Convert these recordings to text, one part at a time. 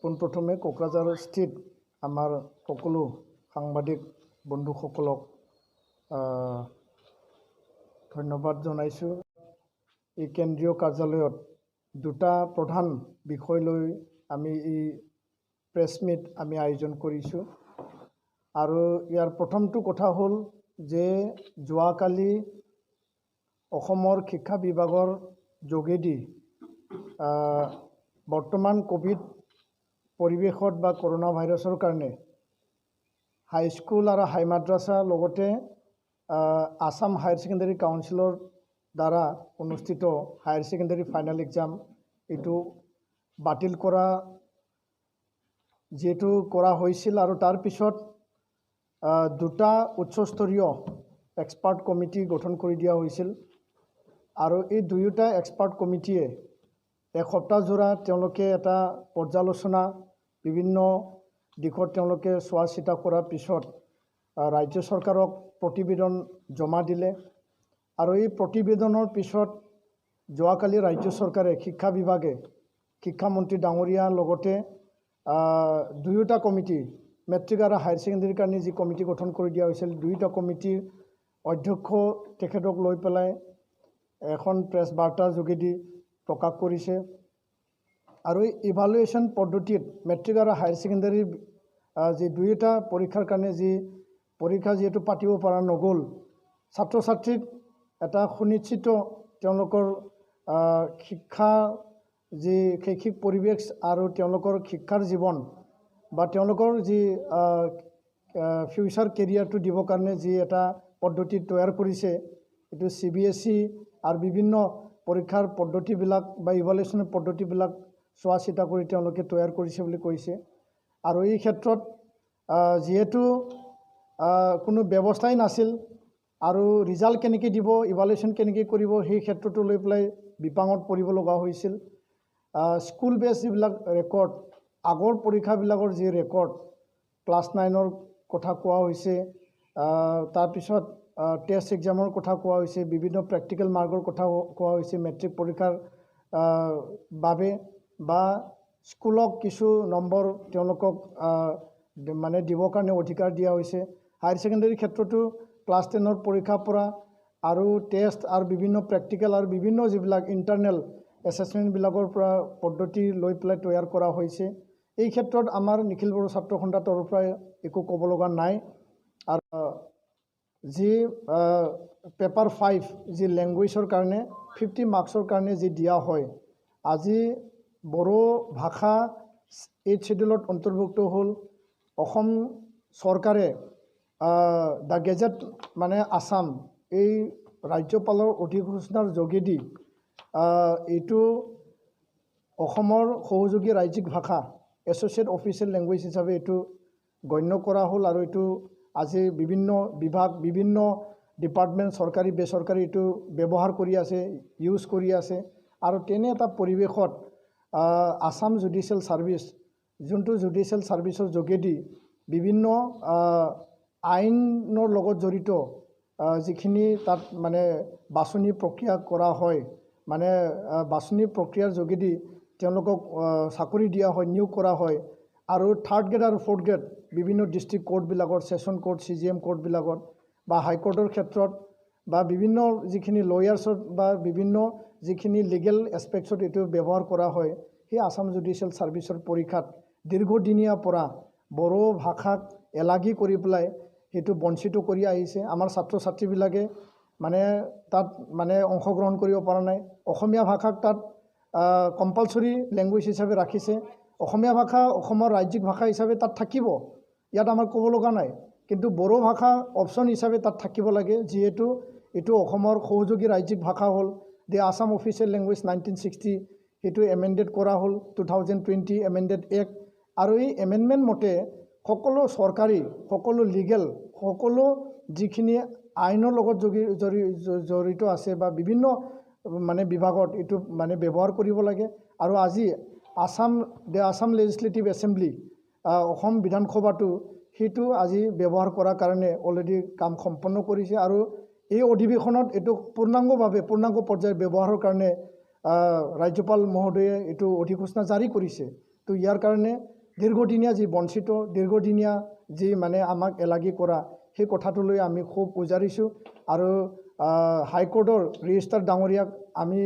পোনপ্ৰথমে কোকৰাঝাৰ স্থিত আমাৰ সকলো সাংবাদিক বন্ধুসকলক ধন্যবাদ জনাইছোঁ। এই কেন্দ্ৰীয় কাৰ্যালয়ত দুটা প্ৰধান বিষয় লৈ আমি এই প্ৰেছ মিট আমি আয়োজন কৰিছোঁ। আৰু ইয়াৰ প্ৰথমটো কথা হ'ল যে যোৱাকালি অসমৰ শিক্ষা বিভাগৰ যোগেদি বৰ্তমান কোভিড পৰিৱেশত বা কৰোনা ভাইৰাছৰ কাৰণে হাইস্কুল আৰু হাই মাদ্ৰাছা লগতে আসাম হায়াৰ ছেকেণ্ডাৰী কাউন্সিলৰ দ্বাৰা অনুষ্ঠিত হায়াৰ ছেকেণ্ডাৰী ফাইনেল এক্সাম এইটো বাতিল কৰা যেটো কৰা হৈছিল। আৰু তাৰ পিছত দুটা উচ্চস্তৰীয় এক্সপাৰ্ট কমিটি গঠন কৰি দিয়া হৈছিল। আৰু এই দুয়োটা এক্সপাৰ্ট কমিটিয়ে এসপ্তাহ জোৰা তেওঁলোকে এটা পৰ্যালোচনা বিভিন্ন দিশত তেওঁলোকে চোৱা চিতা কৰাৰ পিছত ৰাজ্য চৰকাৰক প্ৰতিবেদন জমা দিলে। আৰু এই প্ৰতিবেদনৰ পিছত যোৱাকালি ৰাজ্য চৰকাৰে শিক্ষা বিভাগে শিক্ষামন্ত্ৰী ডাঙৰীয়াৰ লগতে দুয়োটা কমিটি মেট্ৰিক আৰু হায়াৰ ছেকেণ্ডাৰীৰ কাৰণে যি কমিটি গঠন কৰি দিয়া হৈছিল দুয়োটা কমিটিৰ অধ্যক্ষ তেখেতক লৈ পেলাই এখন প্ৰেছ বাৰ্তাৰ যোগেদি প্ৰকাশ কৰিছে। আৰু এই ইভালুৱেশ্যন পদ্ধতিত মেট্ৰিক আৰু হায়াৰ ছেকেণ্ডাৰীৰ যি দুয়োটা পৰীক্ষাৰ কাৰণে যি পৰীক্ষা যিহেতু পাতিব পৰা নগ'ল, ছাত্ৰ ছাত্ৰীক এটা সুনিশ্চিত তেওঁলোকৰ শিক্ষা যি শৈক্ষিক পৰিৱেশ আৰু তেওঁলোকৰ শিক্ষাৰ জীৱন বা তেওঁলোকৰ যি ফিউচাৰ কেৰিয়াৰটো দিবৰ কাৰণে যি এটা পদ্ধতি তৈয়াৰ কৰিছে, এইটো CBSE আৰু বিভিন্ন পৰীক্ষাৰ পদ্ধতিবিলাক বা ইভালুৱেশ্যনৰ পদ্ধতিবিলাক চোৱা চিতা কৰি তেওঁলোকে তৈয়াৰ কৰিছে বুলি কৈছে। আৰু এই ক্ষেত্ৰত যিহেতু কোনো ব্যৱস্থাই নাছিল আৰু ৰিজাল্ট কেনেকৈ দিব, ইভালুৱেশ্যন কেনেকৈ কৰিব, সেই ক্ষেত্ৰটো লৈ পেলাই বিপাঙত পৰিব লগা হৈছিল। স্কুল বেছ যিবিলাক ৰেকৰ্ড, আগৰ পৰীক্ষাবিলাকৰ যি ৰেকৰ্ড, ক্লাছ 9ৰ কথা কোৱা হৈছে, তাৰপিছত টেষ্ট এক্সামৰ কথা কোৱা হৈছে, বিভিন্ন প্ৰেক্টিকেল মাৰ্কৰ কথা কোৱা হৈছে, মেট্ৰিক পৰীক্ষাৰ বাবে বা স্কুলক কিছু নম্বৰ তেওঁলোকক মানে দিবৰ কাৰণে অধিকাৰ দিয়া হৈছে। হায়াৰ ছেকেণ্ডাৰীৰ ক্ষেত্ৰতো ক্লাছ 10ৰ পৰীক্ষাৰ পৰা আৰু টেষ্ট আৰু বিভিন্ন প্ৰেক্টিকেল আৰু বিভিন্ন যিবিলাক ইণ্টাৰনেল এছেছমেণ্টবিলাকৰ পৰা পদ্ধতি লৈ পেলাই তৈয়াৰ কৰা হৈছে। এই ক্ষেত্ৰত আমাৰ নিখিল বড়ো ছাত্ৰ সন্থাৰ তৰফৰ পৰা একো ক'ব লগা নাই। আৰু যি পেপাৰ 5 যি লেংগুৱেজৰ কাৰণে 50 মাৰ্কছৰ কাৰণে যি দিয়া হয়, আজি বড়ো ভাষা 8th ছিডিউলত অন্তৰ্ভুক্ত হ'ল। অসম চৰকাৰে দ্য গেজেট মানে আসাম এই ৰাজ্যপালৰ অধিসূচনাৰ যোগেদি এইটো অসমৰ সহযোগী ৰাজ্যিক ভাষা এছ'চিয়েট অফিচিয়েল লেংগুৱেজ হিচাপে এইটো গণ্য কৰা হ'ল। আৰু এইটো আজি বিভিন্ন বিভাগ, বিভিন্ন ডিপাৰ্টমেণ্ট, চৰকাৰী বেচৰকাৰী এইটো ব্যৱহাৰ কৰি আছে, ইউজ কৰি আছে। আৰু তেনে এটা পৰিৱেশত আসাম জুডিচিয়েল ছাৰ্ভিচ, যোনটো জুডিচিয়েল ছাৰ্ভিচৰ যোগেদি বিভিন্ন আইনৰ লগত জড়িত যিখিনি তাত মানে বাছনি প্ৰক্ৰিয়া কৰা হয়, মানে বাছনি প্ৰক্ৰিয়াৰ যোগেদি তেওঁলোকক চাকৰি দিয়া হয়, নিয়োগ কৰা হয়। আৰু 3rd গ্ৰেড আৰু 4th গ্ৰেড বিভিন্ন ডিষ্ট্ৰিক্ট কোৰ্টবিলাকত, ছেশ্যন কোৰ্ট, CJM কোৰ্টবিলাকত বা হাইকোৰ্টৰ ক্ষেত্ৰত বা বিভিন্ন যিখিনি লয়াৰ্ছত বা বিভিন্ন যিখিনি লিগেল এছপেক্টছত এইটো ব্যৱহাৰ কৰা হয়, সেই আসাম জুডিচিয়েল ছাৰ্ভিচৰ পৰীক্ষাত দীৰ্ঘদিনীয়াৰ পৰা বড়ো ভাষাক এলাগী কৰি পেলাই সেইটো বঞ্চিত কৰি আহিছে। আমাৰ ছাত্ৰ ছাত্ৰীবিলাকে মানে তাত মানে অংশগ্ৰহণ কৰিব পৰা নাই। অসমীয়া ভাষাক তাত কম্পালচৰি লেংগুৱেজ হিচাপে ৰাখিছে। অসমীয়া ভাষা অসমৰ ৰাজ্যিক ভাষা হিচাপে তাত থাকিব, ইয়াত আমাৰ ক'ব লগা নাই। কিন্তু বড়ো ভাষা অপশ্যন হিচাপে তাত থাকিব লাগে, যিহেতু এইটো অসমৰ সহযোগী ৰাজ্যিক ভাষা হ'ল। দি আসাম অফিচিয়েল লেংগুৱেজ 1960 সেইটো এমেণ্ডেড কৰা হ'ল 2020 এমেণ্ডেড এক্ট। আৰু এই এমেণ্ডমেণ্ট মতে সকলো চৰকাৰী, সকলো লিগেল, সকলো যিখিনি আইনৰ লগত জড়িত আছে বা বিভিন্ন মানে বিভাগত এইটো মানে ব্যৱহাৰ কৰিব লাগে। আৰু আজি আসাম লেজিছলেটিভ এছেম্বলি, অসম বিধানসভাটো সেইটো আজি ব্যৱহাৰ কৰাৰ কাৰণে অলৰেডি কাম সম্পন্ন কৰিছে। আৰু এই অধিৱেশনত এইটো পূৰ্ণাংগ পৰ্যায়ত ব্যৱহাৰৰ কাৰণে ৰাজ্যপাল মহোদয়ে এইটো অধিসূচনা জাৰি কৰিছে। তো ইয়াৰ কাৰণে দীৰ্ঘদিনীয়া যি বঞ্চিত দীৰ্ঘদিনীয়া যি মানে আমাক এলাগী কৰা সেই কথাটো লৈ আমি খুব উজাৰিছোঁ আৰু হাইকোৰ্টৰ ৰেজিষ্ট্ৰাৰ ডাঙৰীয়াক আমি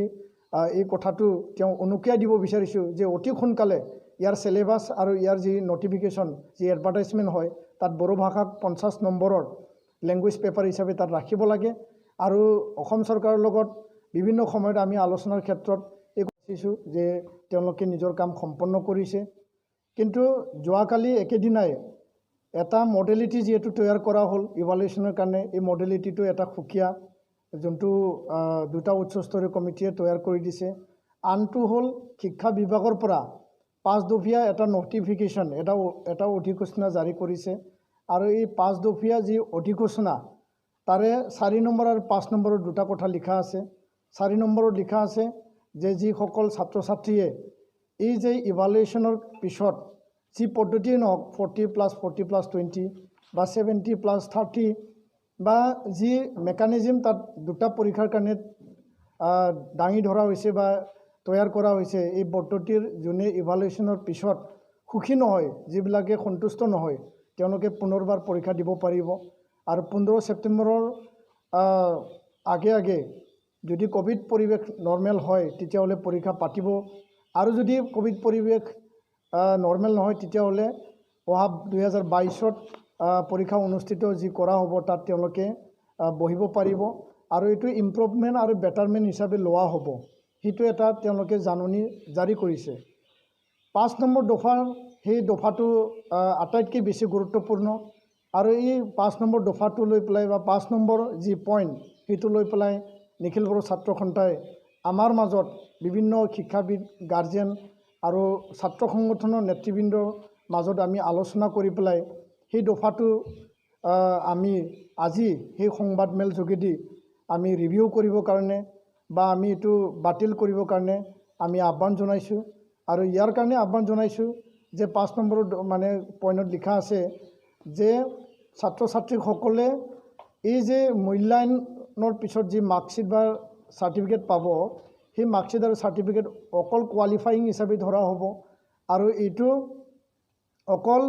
এই কথাটো তেওঁ অনুকিয়াই দিব বিচাৰিছোঁ যে অতি সোনকালে ইয়াৰ চিলেবাছ আৰু ইয়াৰ যি নটিফিকেশ্যন যি এডভাৰটাইজমেণ্ট হয় তাত বড়ো ভাষাক 50 নম্বৰৰ লেংগুৱেজ পেপাৰ হিচাপে তাত ৰাখিব লাগে আৰু অসম চৰকাৰৰ লগত বিভিন্ন সময়ত আমি আলোচনাৰ ক্ষেত্ৰত এই কৈছোঁ যে তেওঁলোকে নিজৰ কাম সম্পন্ন কৰিছে কিন্তু যোৱাকালি একেদিনাই এটা মডেলিটি যেহেতু তৈয়াৰ কৰা হ'ল ইভালুৱেশ্যনৰ কাৰণে এই মডেলিটিটো এটা সুকীয়া যোনটো দুটা উচ্চস্তৰীয় কমিটিয়ে তৈয়াৰ কৰি দিছে আনটো হ'ল শিক্ষা বিভাগৰ পৰা 5 দফীয়া এটা নটিফিকেশ্যন এটা অধিসূচনা জাৰি কৰিছে আৰু এই 5 দফীয়া যি অধিসূচনা তাৰে 4 নম্বৰ আৰু 5 নম্বৰৰ দুটা কথা লিখা আছে 4 নম্বৰত লিখা আছে যে যিসকল ছাত্ৰ ছাত্ৰীয়ে এই যে ইভালুৱেশ্যনৰ পিছত যি পদ্ধতিয়ে নহওক 40+40+20 বা 70+30 বা যি মেকানিজম তাত দুটা পৰীক্ষাৰ কাৰণে দাঙি ধৰা হৈছে বা তৈয়াৰ কৰা হৈছে এই পদ্ধতিৰ যোনে ইভালুৱেশ্যনৰ পিছত সুখী নহয় যিবিলাকে সন্তুষ্ট নহয় তেওঁলোকে পুনৰবাৰ পৰীক্ষা দিব পাৰিব আৰু 15 ছেপ্টেম্বৰৰ আগে যদি কোভিড পৰিৱেশ নৰ্মেল হয় তেতিয়াহ'লে পৰীক্ষা পাতিব আৰু যদি কোভিড পৰিৱেশ নৰ্মেল নহয় তেতিয়াহ'লে অহা 2022ত পৰীক্ষা অনুষ্ঠিত যি কৰা হ'ব তাত তেওঁলোকে বহিব পাৰিব আৰু এইটো ইম্প্ৰুভমেণ্ট আৰু বেটাৰমেণ্ট হিচাপে লোৱা হ'ব সেইটো এটা তেওঁলোকে জাননী জাৰি কৰিছে 5 নম্বৰ দফাৰ সেই দফাটো আটাইতকৈ বেছি গুৰুত্বপূৰ্ণ আৰু এই 5 নম্বৰ দফাটো লৈ পেলাই বা 5 নম্বৰ যি পইণ্ট সেইটো লৈ পেলাই নিখিল বড়ো ছাত্ৰ সন্থাই আমাৰ মাজত বিভিন্ন শিক্ষাবিদ গাৰ্জেন আৰু ছাত্ৰ সংগঠনৰ নেতৃবৃন্দৰ মাজত আমি আলোচনা কৰি পেলাই সেই দফাটো আমি আজি সেই সংবাদমেল যোগেদি আমি ৰিভিউ কৰিবৰ কাৰণে বা আমি এইটো বাতিল কৰিবৰ কাৰণে আমি আহ্বান জনাইছোঁ আৰু ইয়াৰ কাৰণে আহ্বান জনাইছোঁ যে 5 নম্বৰ মানে পইণ্টত লিখা আছে যে ছাত্ৰ ছাত্ৰীসকলে এই যে মূল্যায়নৰ পিছত যি মাৰ্কশ্বিট বা চাৰ্টিফিকেট পাব সেই মাৰ্কশ্বিট আৰু চাৰ্টিফিকেট অকল কোৱালিফাইং হিচাপে ধৰা হ'ব আৰু এইটো অকল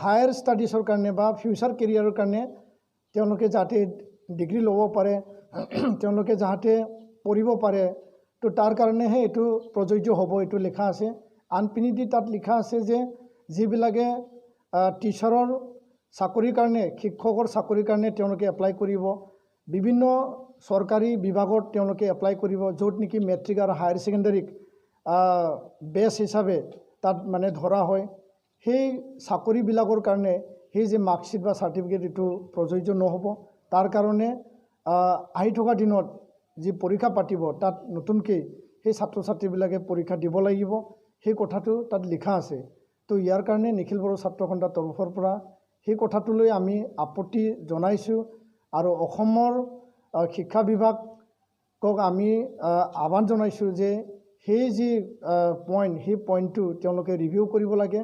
হায়াৰ ষ্টাডিজৰ কাৰণে বা ফিউচাৰ কেৰিয়াৰৰ কাৰণে তেওঁলোকে যাতে ডিগ্ৰী ল'ব পাৰে তেওঁলোকে যাতে পঢ়িব পাৰে তো তাৰ কাৰণেহে এইটো প্ৰযোজ্য হ'ব এইটো লিখা আছে আনপিনিদি তাত লিখা আছে যে যিবিলাকে টিচাৰৰ চাকৰিৰ কাৰণে শিক্ষকৰ চাকৰিৰ কাৰণে তেওঁলোকে এপ্লাই কৰিব বিভিন্ন চৰকাৰী বিভাগত তেওঁলোকে এপ্লাই কৰিব য'ত নেকি মেট্ৰিক আৰু হায়াৰ ছেকেণ্ডাৰীক বেছ হিচাপে তাত মানে ধৰা হয় সেই চাকৰিবিলাকৰ কাৰণে সেই যে মাৰ্কশ্বিট বা চাৰ্টিফিকেট এইটো প্ৰযোজ্য নহ'ব তাৰ কাৰণে আহি থকা দিনত যি পৰীক্ষা পাতিব তাত নতুনকৈ সেই ছাত্ৰ ছাত্ৰীবিলাকে পৰীক্ষা দিব লাগিব সেই কথাটো তাত লিখা আছে তো ইয়াৰ কাৰণে নিখিল বড়ো ছাত্ৰ সন্থাৰ তৰফৰ পৰা সেই কথাটোলৈ আমি আপত্তি জনাইছোঁ আৰু অসমৰ শিক্ষা বিভাগক আমি আহ্বান জনাইছোঁ যে সেই যি পইণ্ট সেই পইণ্টটো তেওঁলোকে ৰিভিউ কৰিব লাগে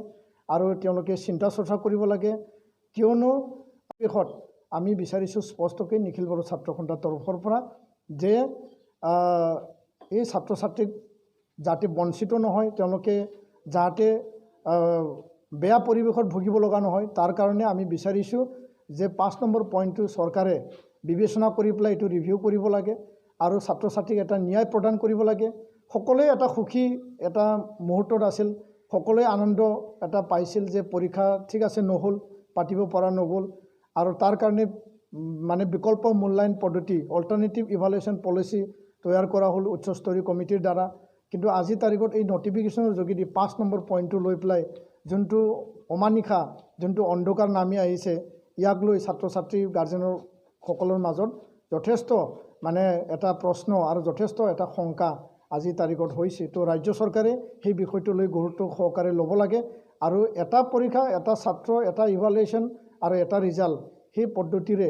আৰু তেওঁলোকে চিন্তা চৰ্চা কৰিব লাগে কিয়নো দেশত আমি বিচাৰিছোঁ স্পষ্টকৈ নিখিল বড়ো ছাত্ৰ সন্থাৰ তৰফৰ পৰা যে এই ছাত্ৰ ছাত্ৰীক যাতে বঞ্চিত নহয় তেওঁলোকে যাতে বেয়া পৰিৱেশত ভুগিব লগা নহয় তাৰ কাৰণে আমি বিচাৰিছোঁ যে 5 নম্বৰ পইণ্টটো চৰকাৰে বিবেচনা কৰি পেলাই এইটো ৰিভিউ কৰিব লাগে আৰু ছাত্ৰ ছাত্ৰীক এটা ন্যায় প্ৰদান কৰিব লাগে সকলোৱে এটা সুখী এটা মুহূৰ্তত আছিল সকলোৱে আনন্দ এটা পাইছিল যে পৰীক্ষা ঠিক আছে নহ'ল পাতিব পৰা নগ'ল আৰু তাৰ কাৰণে মানে বিকল্প মূল্যায়ন পদ্ধতি অল্টাৰনেটিভ ইভালুৱেশ্যন পলিচি তৈয়াৰ কৰা হ'ল উচ্চস্তৰীয় কমিটিৰ দ্বাৰা কিন্তু আজি তাৰিখত এই নটিফিকেশ্যনৰ যোগেদি 5 নম্বৰ পইণ্টটো লৈ পেলাই যোনটো অমানিশা যোনটো অন্ধকাৰ নামি আহিছে ইয়াক লৈ ছাত্ৰ ছাত্ৰী গাৰ্জেনৰ সকলৰ মাজত যথেষ্ট মানে এটা প্ৰশ্ন আৰু যথেষ্ট এটা শংকা আজি তাৰিখত হৈছে তো ৰাজ্য চৰকাৰে সেই বিষয়টো লৈ গুৰুত্ব সহকাৰে ল'ব লাগে আৰু এটা পৰীক্ষা এটা ছাত্ৰ এটা ইভালুৱেশ্যন আৰু এটা ৰিজাল্ট সেই পদ্ধতিৰে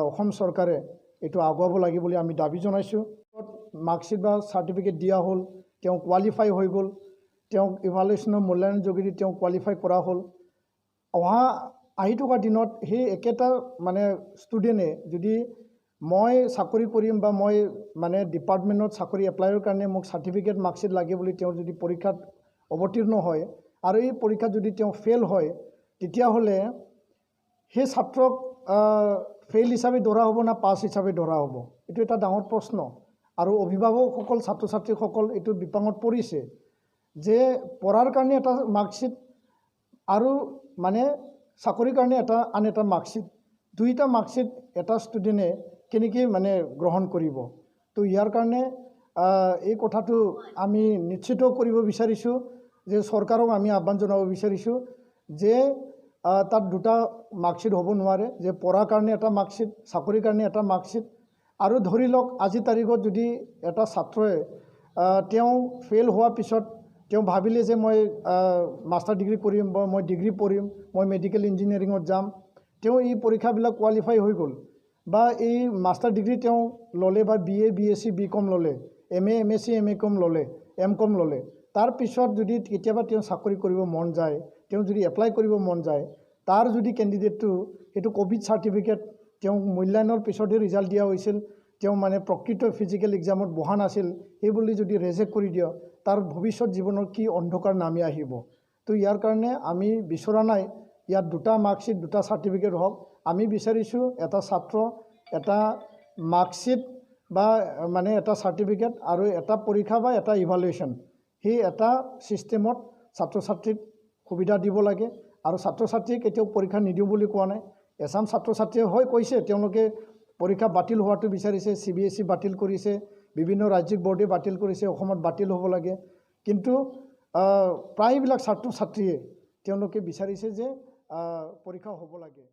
অসম চৰকাৰে এইটো আগুৱাব লাগে বুলি আমি দাবী জনাইছোঁ মাৰ্কশ্বিট বা চাৰ্টিফিকেট দিয়া হ'ল তেওঁ কোৱালিফাই হৈ গ'ল তেওঁক ইভালুৱেশ্যনৰ মূল্যায়নৰ যোগেদি তেওঁ কোৱালিফাই কৰা হ'ল আহি থকা দিনত সেই একেটা মানে ষ্টুডেণ্টে যদি মই চাকৰি কৰিম বা মই মানে ডিপাৰ্টমেণ্টত চাকৰি এপ্লাইৰ কাৰণে মোক চাৰ্টিফিকেট মাৰ্কশ্বিট লাগে বুলি তেওঁ যদি পৰীক্ষাত অৱতীৰ্ণ হয় আৰু এই পৰীক্ষাত যদি তেওঁ ফেইল হয় তেতিয়াহ'লে সেই ছাত্ৰক ফেইল হিচাপে ধৰা হ'ব না পাছ হিচাপে ধৰা হ'ব, এইটো এটা ডাঙৰ প্ৰশ্ন। আৰু অভিভাৱকসকল ছাত্ৰ ছাত্ৰীসকল এইটো বিপাঙত পৰিছে যে পঢ়াৰ কাৰণে এটা মাৰ্কশ্বিট আৰু মানে চাকৰিৰ কাৰণে আন এটা মাৰ্কশ্বিট, দুইটা মাৰ্কশ্বিট এটা ষ্টুডেণ্টে কেনেকৈ মানে গ্ৰহণ কৰিব। তো ইয়াৰ কাৰণে এই কথাটো আমি নিশ্চিত কৰিব বিচাৰিছোঁ যে চৰকাৰক আমি আহ্বান জনাব বিচাৰিছোঁ যে তাত দুটা মাৰ্কশ্বিট হ'ব নোৱাৰে, যে পঢ়াৰ কাৰণে এটা মাৰ্কশ্বিট, চাকৰিৰ কাৰণে এটা মাৰ্কশ্বিট। আৰু ধৰি লওক আজিৰ তাৰিখত যদি এটা ছাত্ৰই তেওঁ ফেইল হোৱাৰ পিছত তেওঁ ভাবিলে যে মই মাষ্টাৰ ডিগ্ৰী কৰিম বা মই ডিগ্ৰী পঢ়িম, মই মেডিকেল ইঞ্জিনিয়াৰিঙত যাম, তেওঁ এই পৰীক্ষাবিলাক কোৱালিফাই হৈ গ'ল বা এই মাষ্টাৰ ডিগ্ৰী তেওঁ ল'লে বা BA BSc BCom ল'লে, MA MSc MCom ল'লে, MCom ল'লে, তাৰপিছত যদি কেতিয়াবা তেওঁ চাকৰি কৰিব মন যায়, তেওঁ যদি এপ্লাই কৰিব মন যায়, তাৰ যদি কেণ্ডিডেটটো সেইটো ক'ভিড চাৰ্টিফিকেট তেওঁ মূল্যায়নৰ পিছতহে ৰিজাল্ট দিয়া হৈছিল, তেওঁ মানে প্ৰকৃত ফিজিকেল এক্সামত বহা নাছিল, সেই বুলি যদি ৰেজেক্ট কৰি দিয় তাৰ ভৱিষ্যত জীৱনৰ কি অন্ধকাৰ নামি আহিব। তো ইয়াৰ কাৰণে আমি বিচৰা নাই ইয়াত দুটা মাৰ্কশ্বিট দুটা চাৰ্টিফিকেট হওক, আমি বিচাৰিছোঁ এটা ছাত্ৰ এটা মাৰ্কশ্বিট বা মানে এটা চাৰ্টিফিকেট আৰু এটা পৰীক্ষা বা এটা ইভালুৱেশ্যন, সেই এটা ছিষ্টেমত ছাত্ৰ ছাত্ৰীক সুবিধা দিব লাগে। আৰু ছাত্ৰ ছাত্ৰীয়ে কেতিয়াও পৰীক্ষা নিদিওঁ বুলি কোৱা নাই, এছাম ছাত্ৰ ছাত্ৰীয়ে হয় কৈছে তেওঁলোকে পৰীক্ষা বাতিল হোৱাটো বিচাৰিছে, CBSE বাতিল কৰিছে, বিভিন্ন ৰাজ্যিক বৰ্ডে বাতিল কৰিছে, অসমত বাতিল হ'ব লাগে, কিন্তু প্ৰায়বিলাক ছাত্ৰ ছাত্ৰীয়ে তেওঁলোকে বিচাৰিছে যে পৰীক্ষা হ'ব লাগে।